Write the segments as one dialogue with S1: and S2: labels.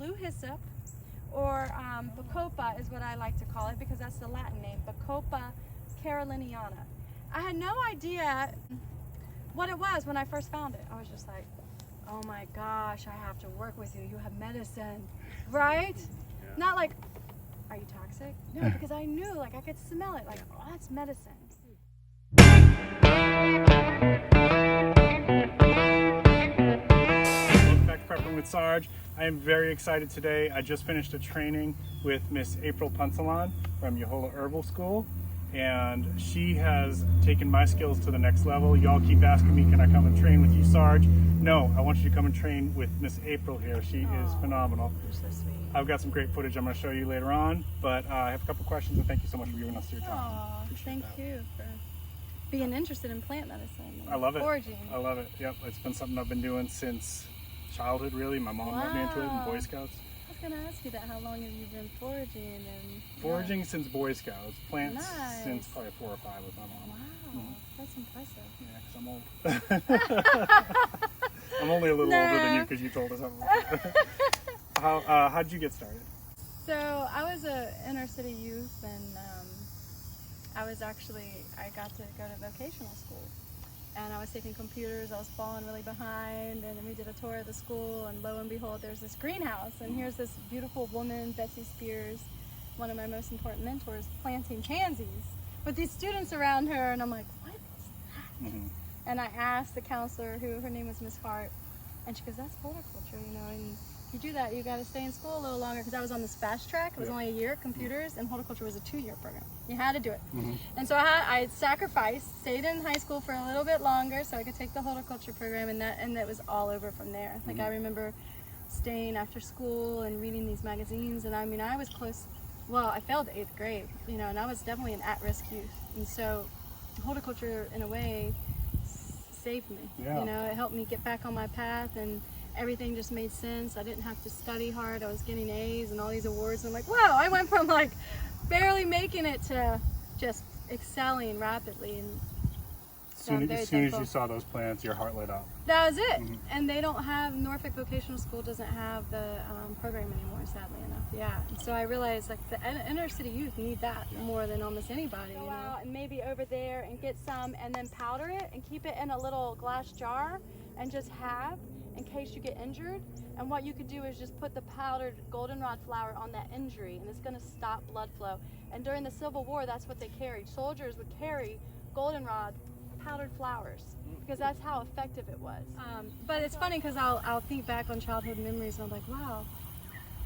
S1: blue hyssop, or Bacopa is what I like to call it because that's the Latin name, Bacopa caroliniana. I had no idea what it was when I first found it. I was just like, oh my gosh, I have to work with you. You have medicine, right?
S2: Yeah.
S1: Not like, are you toxic? No, because I knew, like I could smell it, like, oh, that's medicine.
S2: Welcome back to Prepping with Sarge. I am very excited today. I just finished a training with Miss April Punsalan from Yahola Herbal School, and she has taken my skills to the next level. Y'all keep asking me, can I come and train with you, Sarge? No, I want you to come and train with Miss April here. She is phenomenal.
S1: You're so sweet.
S2: I've got some great footage I'm going to show you later on, but I have a couple questions, and thank you so much for giving us your time.
S1: Aw, thank you for being interested in plant medicine.
S2: I love it.
S1: Foraging.
S2: I love it. Yep, it's been something I've been doing since childhood, really. My mom got me into it in Boy Scouts.
S1: I was going to ask you that. How long have you been foraging? And
S2: Foraging since Boy Scouts. Plants
S1: Nice.
S2: since probably 4 or 5 with my mom.
S1: Wow, that's impressive.
S2: Yeah, because I'm old. I'm only a little older than you because you told us I'm how did you get started?
S1: So I was an inner city youth, and I got to go to vocational school. And I was taking computers, I was falling really behind, and then we did a tour of the school, and lo and behold, there's this greenhouse, and here's this beautiful woman, Betsy Spears, one of my most important mentors, planting pansies with these students around her, and I'm like, what is that?
S2: Mm-hmm.
S1: And I asked the counselor, who her name was Miss Hart, and she goes, that's horticulture, you know, and if you do that, you got to stay in school a little longer, because I was on this fast track. It was only a year, computers, and horticulture was a 2-year program. You had to do it.
S2: Mm-hmm.
S1: And so I sacrificed, stayed in high school for a little bit longer so I could take the horticulture program, and that was all over from there. Like, I remember staying after school and reading these magazines, and I mean, I was close, well, I failed the 8th grade, you know, and I was definitely an at-risk youth. And so horticulture, in a way, saved me.
S2: Yeah.
S1: You know, it helped me get back on my path, and everything just made sense. I didn't have to study hard. I was getting A's and all these awards. And I'm like, whoa, I went from like barely making it to just excelling rapidly. And so
S2: As soon as you saw those plants, your heart lit up.
S1: that was it. And they don't have, Norfolk Vocational School doesn't have the program anymore, sadly enough. Yeah. And so I realized, like, the inner city youth need that more than almost anybody. Go out and maybe over there and get some, and then powder it and keep it in a little glass jar and just have, in case you get injured. And what you could do is just put the powdered goldenrod flower on that injury, and it's going to stop blood flow. And during the Civil War, that's what they carried. Soldiers would carry goldenrod powdered flowers because that's how effective it was. But it's funny because I'll think back on childhood memories, and I'm like, wow,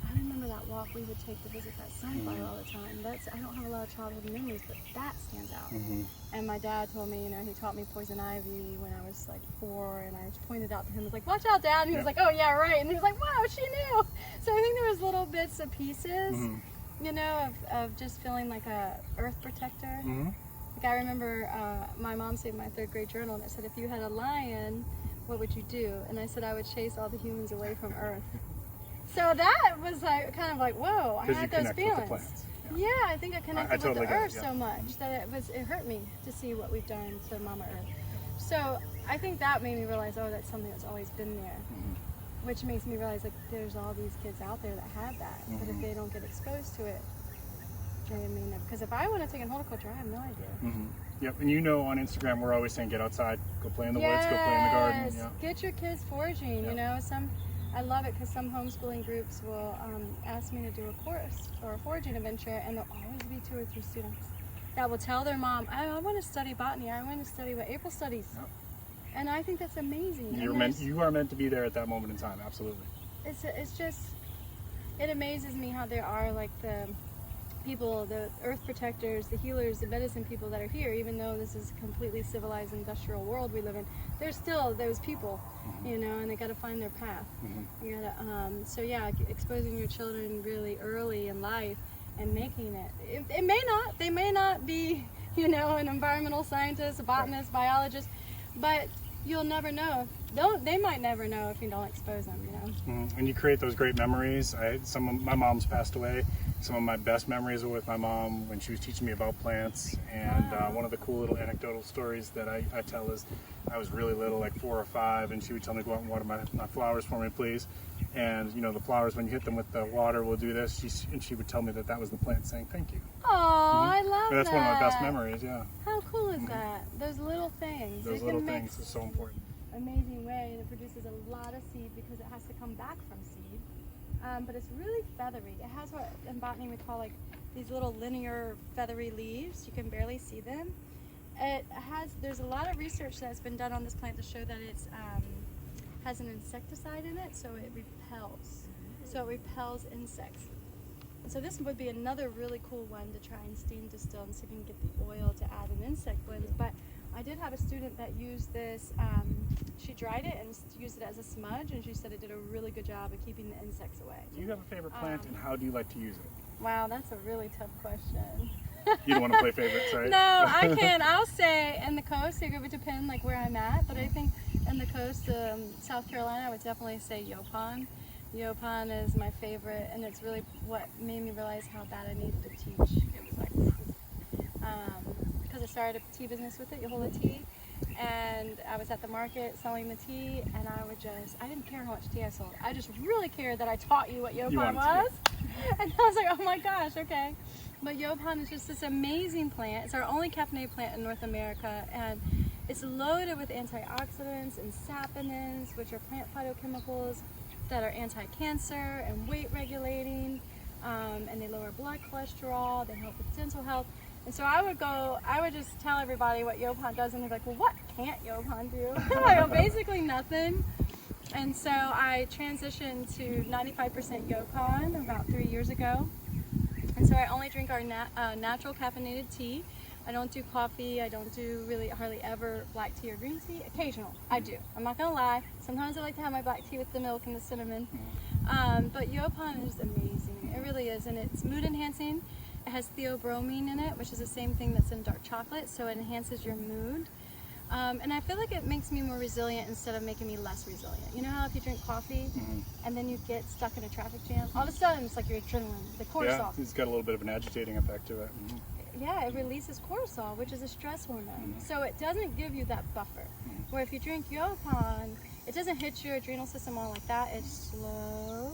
S1: I remember that walk we would take to visit that sunflower all the time. I don't have a lot of childhood memories, but that stands out. And my dad told me, you know, he taught me poison ivy when I was like 4, and I pointed out to him, I was like, watch out, Dad. And he was like, oh yeah, right. And he was like, wow, she knew. So I think there was little bits and pieces, you know, of just feeling like a earth protector. Like, I remember my mom saved my 3rd grade journal, and it said, if you had a lion, what would you do? And I said, I would chase all the humans away from Earth. So that was like kind of like, whoa, I had those feelings. With the plants. Yeah, I think I connected with the Earth so much that it hurt me to see what we've done to Mama Earth. So I think that made me realize, oh, that's something that's always been there. Which makes me realize, like, there's all these kids out there that have that, but if they don't get exposed to it, I mean, because if I would have taken horticulture, I have no idea.
S2: Yep, and you know, on Instagram, we're always saying, get outside, go play in the woods, go play in the garden. Yeah.
S1: Get your kids foraging, you know. I love it because some homeschooling groups will ask me to do a course or a foraging adventure, and there'll always be 2 or 3 students that will tell their mom, I want to study botany, I want to study what April studies. Yep. And I think that's amazing.
S2: You are meant to be there at that moment in time, absolutely.
S1: It's just, it amazes me how there are, like, the people, the earth protectors, the healers, the medicine people that are here, even though this is a completely civilized industrial world we live in, there's still those people, you know, and they got to find their path. You gotta, so yeah, exposing your children really early in life and making it. They may not be, you know, an environmental scientist, a botanist, biologist, but you'll never know they might never know if you don't expose them, you know.
S2: And you create those great memories. My mom's passed away. Some of my best memories were with my mom when she was teaching me about plants. And one of the cool little anecdotal stories that I tell is I was really little, like 4 or 5, and she would tell me, go out and water my flowers for me, please. And you know, the flowers, when you hit them with the water, will do this. And she would tell me that was the plant saying thank you.
S1: Oh, I love that.
S2: That's one of my best memories, yeah.
S1: How cool is that? Those little things.
S2: Those little things are so important.
S1: Amazing way, and it produces a lot of seed because it has to come back from seed. But it's really feathery. It has what in botany we call like these little linear feathery leaves. You can barely see them. There's a lot of research that's been done on this plant to show that it's has an insecticide in it, so it repels. So it repels insects. And so this would be another really cool one to try and steam distill and see if we can get the oil to add an insect blend. But I did have a student that used this, she dried it and used it as a smudge, and she said it did a really good job of keeping the insects away.
S2: Do you have a favorite plant, and how do you like to use it?
S1: Wow, that's a really tough question.
S2: You don't want to play favorites, right?
S1: No, I can. I'll say in the coast, it would depend like where I'm at, but I think in the coast, South Carolina, I would definitely say Yaupon. Yaupon is my favorite, and it's really what made me realize how bad I needed to teach. It was like, because I started a tea business with it, Yahola tea, and I was at the market selling the tea, and I didn't care how much tea I sold. I just really cared that I taught you what Yaupon was. And I was like, oh my gosh, okay. But Yaupon is just this amazing plant. It's our only caffeinated plant in North America, and it's loaded with antioxidants and saponins, which are plant phytochemicals that are anti-cancer and weight regulating, and they lower blood cholesterol, they help with dental health. And so I would just tell everybody what Yaupon does, and they're like, well, what can't Yaupon do? I go, basically nothing. And so I transitioned to 95% Yaupon about 3 years ago. And so I only drink our natural caffeinated tea. I don't do coffee. I don't do really hardly ever black tea or green tea. Occasional, I do. I'm not gonna lie. Sometimes I like to have my black tea with the milk and the cinnamon. But Yaupon is amazing. It really is, and it's mood enhancing. It has theobromine in it, which is the same thing that's in dark chocolate, so it enhances your mood. And I feel like it makes me more resilient instead of making me less resilient. You know how if you drink coffee and then you get stuck in a traffic jam, all of a sudden it's like your adrenaline, the cortisol.
S2: Yeah, it's got a little bit of an agitating effect to it.
S1: Yeah, it releases cortisol, which is a stress hormone. So it doesn't give you that buffer. Where if you drink Yaupon, it doesn't hit your adrenal system all like that. It's slow,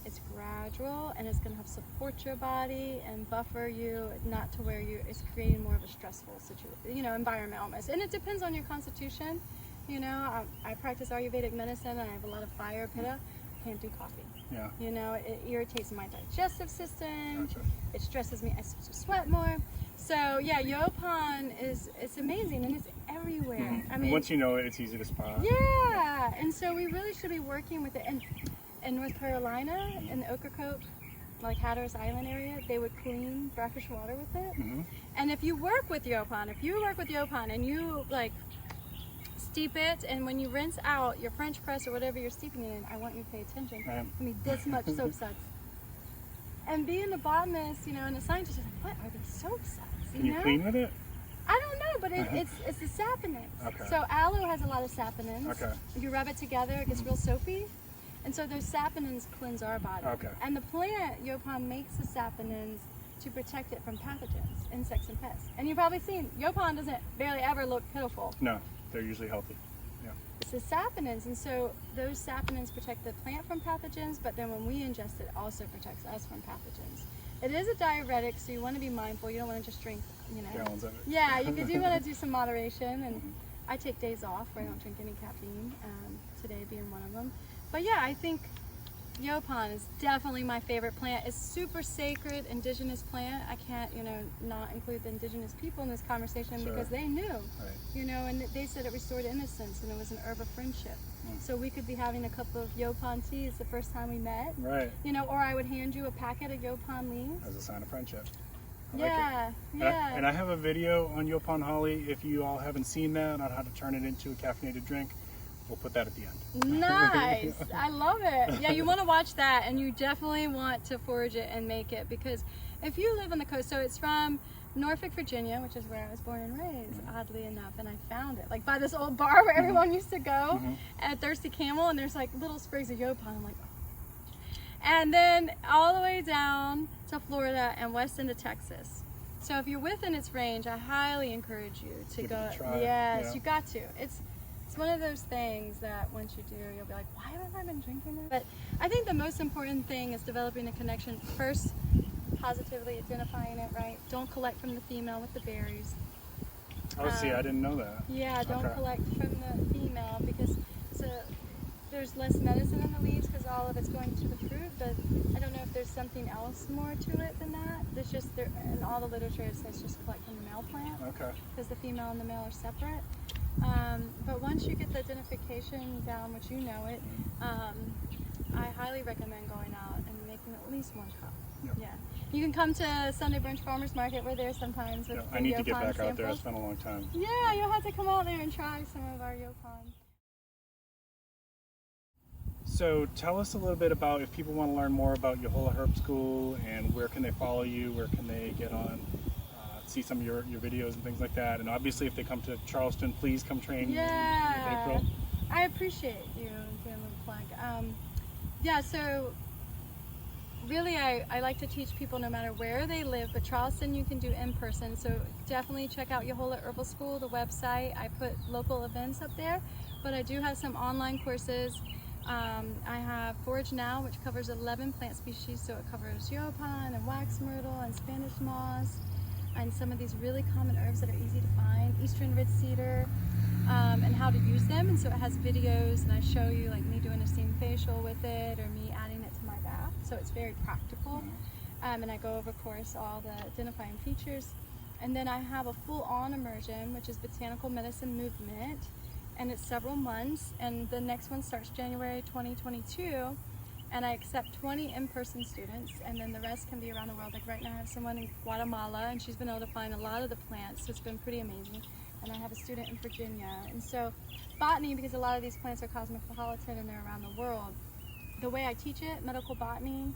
S1: it's gradual, and it's going to help support your body and buffer you, not to where it's creating more of a stressful situation, environment almost. And it depends on your constitution. I practice Ayurvedic medicine, and I have a lot of fire, pitta. I can't do coffee.
S2: Yeah.
S1: It irritates my digestive system.
S2: Gotcha.
S1: It stresses me. I start to sweat more. So yeah, Yaupon it's amazing, and it's everywhere. I mean,
S2: once you know it, it's easy to spot.
S1: Yeah, and so we really should be working with it. And in North Carolina, in the Ocracoke, like Hatteras Island area, they would clean brackish water with it. And if you work with Yaupon, and you like steep it, and when you rinse out your French press or whatever you're steeping it in, I want you to pay attention. I mean, this much soap suds. And being a botanist, and a scientist, like, what are these soap suds?
S2: Can you clean with it?
S1: I don't know, but it's the saponins.
S2: Okay.
S1: So aloe has a lot of saponins.
S2: Okay.
S1: If you rub it together, it gets real soapy. And so those saponins cleanse our body.
S2: Okay.
S1: And the plant, Yaupon, makes the saponins to protect it from pathogens, insects and pests. And you've probably seen, Yaupon doesn't barely ever look pitiful.
S2: No, they're usually healthy. Yeah.
S1: It's the saponins, and so those saponins protect the plant from pathogens, but then when we ingest it, it also protects us from pathogens. It is a diuretic, so you want to be mindful. You don't want to just drink,
S2: Gallons of it.
S1: Yeah, you do want to do some moderation, and I take days off where I don't drink any caffeine, today being one of them. But yeah, I think Yaupon is definitely my favorite plant. It's super sacred, indigenous plant. I can't, not include the indigenous people in this conversation because they knew, and they said it restored innocence and it was an herb of friendship. So we could be having a cup of Yaupon teas the first time we met,
S2: right?
S1: Or I would hand you a packet of Yaupon leaves
S2: as a sign of friendship.
S1: Yeah.
S2: And I have a video on Yaupon holly. If you all haven't seen that on how to turn it into a caffeinated drink, we'll put that at the end.
S1: Nice. I love it. Yeah, you want to watch that, and you definitely want to forage it and make it, because if you live on the coast, so it's from Norfolk, Virginia, which is where I was born and raised, oddly enough, and I found it like by this old bar where everyone used to go at Thirsty Camel, and there's like little sprigs of Yaupon. I'm like, oh. And then all the way down to Florida and west into Texas. So if you're within its range, I highly encourage you to
S2: Give
S1: go.
S2: it a try.
S1: Yes, you got to. It's one of those things that once you do, you'll be like, why haven't I been drinking this? But I think the most important thing is developing a connection first. Positively identifying it, right? Don't collect from the female with the berries.
S2: Oh, see, I didn't know that.
S1: Yeah, don't collect from the female because there's less medicine in the leaves because all of it's going to the fruit, but I don't know if there's something else more to it than that. There's just, in all the literature it says just collect from the male plant.
S2: Okay.
S1: Because the female and the male are separate. But once you get the identification down, which you know it, I highly recommend going out and making at least 1 cup.
S2: Yep.
S1: Yeah. You can come to Sunday Brunch Farmers Market. We're there sometimes with
S2: I need to get
S1: Yaupon
S2: back
S1: samples.
S2: out there. It's been a long time.
S1: Yeah, you'll have to come out there and try some of our Yaupon.
S2: So tell us a little bit about if people want to learn more about Yahola Herb School and where can they follow you, where can they get on, see some of your videos and things like that. And obviously if they come to Charleston, please come train in April.
S1: I appreciate you doing a little plug. Yeah, so really I like to teach people no matter where they live, but Charleston you can do in person. So definitely check out Yahola Herbal School, the website. I put local events up there, but I do have some online courses. I have Forage now, which covers 11 plant species, so it covers Yaupon and wax myrtle and Spanish moss and some of these really common herbs that are easy to find, Eastern red cedar, and how to use them. And so it has videos, and I show you like me doing a steam facial with it or me adding it to my bath, so it's very practical. And I go over, of course, all the identifying features. And then I have a full-on immersion, which is Botanical Medicine Movement, and it's several months, and the next one starts January 2022, and I accept 20 in-person students, and then the rest can be around the world. Like right now I have someone in Guatemala, and she's been able to find a lot of the plants, so it's been pretty amazing. And I have a student in Virginia. And so botany, because a lot of these plants are cosmopolitan and they're around the world, the way I teach it, medical botany,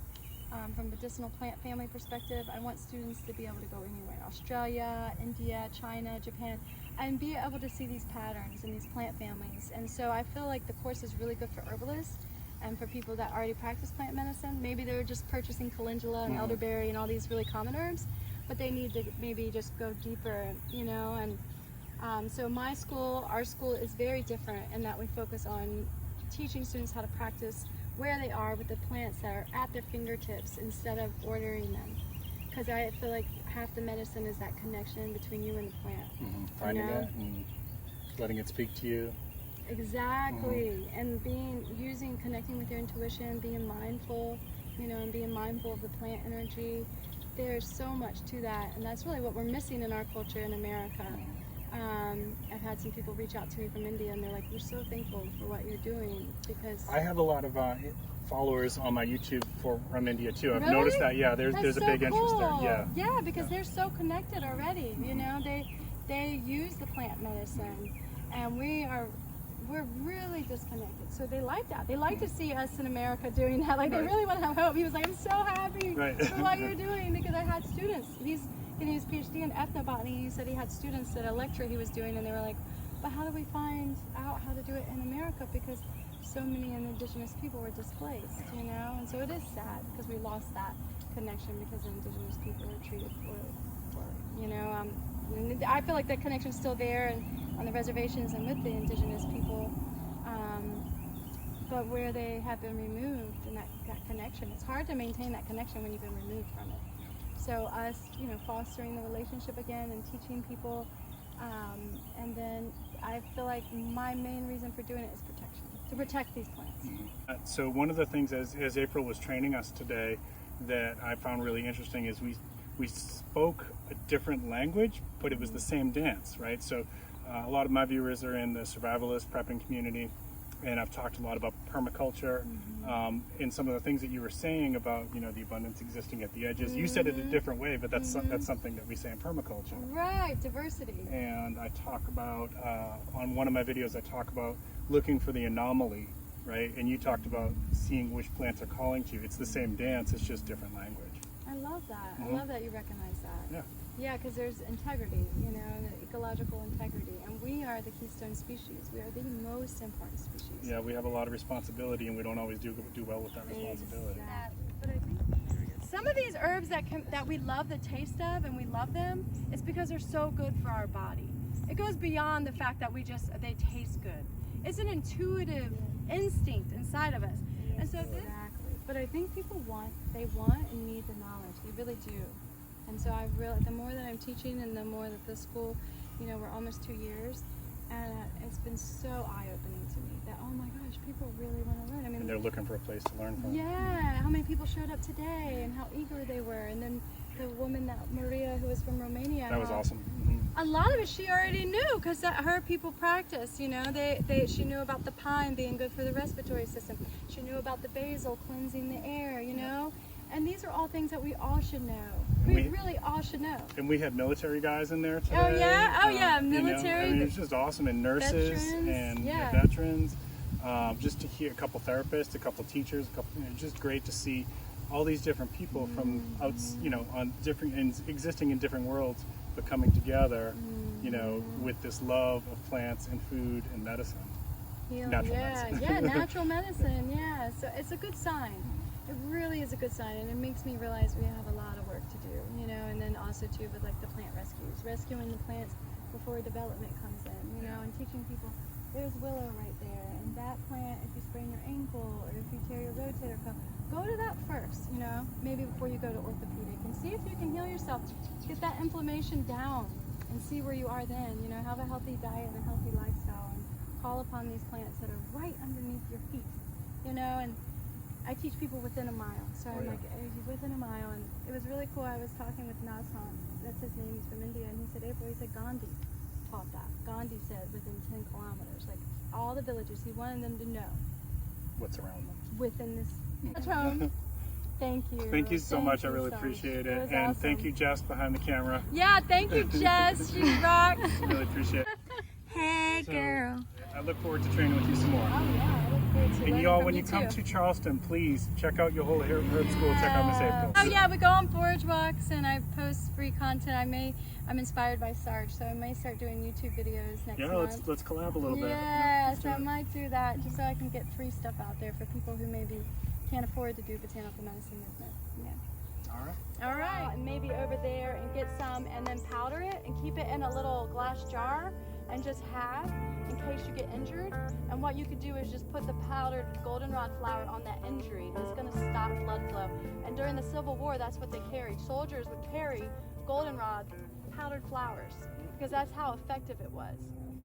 S1: from medicinal plant family perspective, I want students to be able to go anywhere. Australia, India, China, Japan, and be able to see these patterns in these plant families. And so I feel like the course is really good for herbalists and for people that already practice plant medicine. Maybe they're just purchasing calendula and elderberry and all these really common herbs, but they need to maybe just go deeper, you know. And so my school, our school is very different in that we focus on teaching students how to practice where they are with the plants that are at their fingertips instead of ordering them. Because I feel like half the medicine is that connection between you and the plant.
S2: Finding it and letting it speak to you.
S1: Exactly. And connecting with your intuition, being mindful, you know, and being mindful of the plant energy. There's so much to that, and that's really what we're missing in our culture in America. I've had some people reach out to me from India, and they're like, we're so thankful for what you're doing, because
S2: I have a lot of followers on my YouTube from India too. I've
S1: Really?
S2: noticed that. Yeah, there's
S1: That's
S2: a
S1: so
S2: big interest there.
S1: cool.
S2: Yeah.
S1: Yeah, because they're so connected already. You know, they use the plant medicine, and we're really disconnected. So they like that. They like to see us in America doing that. Like they really want to have hope. He was like, I'm so happy for what you're doing, because I had students. He's getting his PhD in ethnobotany. He said he had students at a lecture he was doing, and they were like, but how do we find out how to do it in America? Because so many indigenous people were displaced, you know? And so it is sad because we lost that connection because indigenous people were treated poorly, you know? I feel like that connection's still there and on the reservations and with the indigenous people, but where they have been removed and that connection, it's hard to maintain that connection when you've been removed from it. So us, you know, fostering the relationship again and teaching people, and then I feel like my main reason for doing it is protection, to protect these plants.
S2: So one of the things as April was training us today that I found really interesting is we spoke a different language, but it was the same dance, right? So a lot of my viewers are in the survivalist prepping community, and I've talked a lot about permaculture, and some of the things that you were saying about, you know, the abundance existing at the edges. You said it a different way, but that's something that we say in permaculture.
S1: Right, diversity.
S2: And I talk about, on one of my videos, I talk about looking for the anomaly, right? And you talked about seeing which plants are calling to you. It's the same dance, it's just different language.
S1: I love that.
S2: Mhm.
S1: I love that you recognize that.
S2: Yeah.
S1: Yeah, because there's integrity, you know, the ecological integrity, and we are the keystone species. We are the most important species.
S2: Yeah, we have a lot of responsibility, and we don't always do well with that responsibility.
S1: Exactly. But I think some of these herbs that we love the taste of and we love them, it's because they're so good for our body. It goes beyond the fact that they taste good. It's an intuitive instinct inside of us. And so exactly. But I think people want and need the knowledge. They really do. And so the more that I'm teaching and the more that the school, you know, we're almost 2 years, and it's been so eye-opening to me that, oh my gosh, people really want to learn. I mean,
S2: And they're looking for a place to learn from.
S1: yeah, how many people showed up today and how eager they were. And then the woman, Maria, who was from Romania.
S2: That was awesome.
S1: A lot of it she already knew because her people practice, you know. She knew about the pine being good for the respiratory system. She knew about the basil cleansing the air, you know. And these are all things that we all should know. We really all should know.
S2: And we had military guys in there today.
S1: Oh yeah, military.
S2: You know, I mean, it's just awesome, and nurses
S1: veterans,
S2: and
S1: yeah.
S2: veterans. Just to hear a couple therapists, a couple teachers, just great to see all these different people from you know, on different and existing in different worlds, but coming together, you know, with this love of plants and food and medicine. Natural medicine.
S1: Yeah, natural medicine. Yeah, so it's a good sign. It really is a good sign, and it makes me realize we have a lot of work to do, you know. And then also too with like the plant rescues, rescuing the plants before development comes in, you know, and teaching people. There's willow right there, and that plant, if you sprain your ankle or if you tear your rotator cuff, go to that first, you know, maybe before you go to orthopedic, and see if you can heal yourself. Get that inflammation down and see where you are then, you know, have a healthy diet and a healthy lifestyle, and call upon these plants that are right underneath your feet, you know. And I teach people within a mile, so I'm like, within a mile, and it was really cool. I was talking with Nazhan, that's his name, he's from India, and he said, April, he said Gandhi taught that. Gandhi said within 10 kilometers, like all the villages, he wanted them to know
S2: What's around them.
S1: within this home. Thank you.
S2: Thank you so much. I really appreciate it. And
S1: awesome.
S2: Thank you, Jess, behind the camera.
S1: Yeah, thank you, Jess. She rocks.
S2: Really appreciate it.
S1: Hey, girl.
S2: I look forward to training with you some more.
S1: Oh, yeah, I look forward to
S2: And y'all, when you come to Charleston, please check out Yahola Herbal School. Check out Miss April.
S1: Oh yeah, we go on forage walks and I post free content. I'm inspired by Sarge, so I may start doing YouTube videos next month.
S2: Let's collab a little bit.
S1: Yeah, so I might do that just so I can get free stuff out there for people who maybe can't afford to do botanical medicine movement. Yeah.
S2: All right.
S1: All right, and maybe over there and get some and then powder it and keep it in a little glass jar and just have in case you get injured. And what you could do is just put the powdered goldenrod flower on that injury. It's going to stop blood flow. And during the Civil War, that's what they carried. Soldiers would carry goldenrod powdered flowers because that's how effective it was.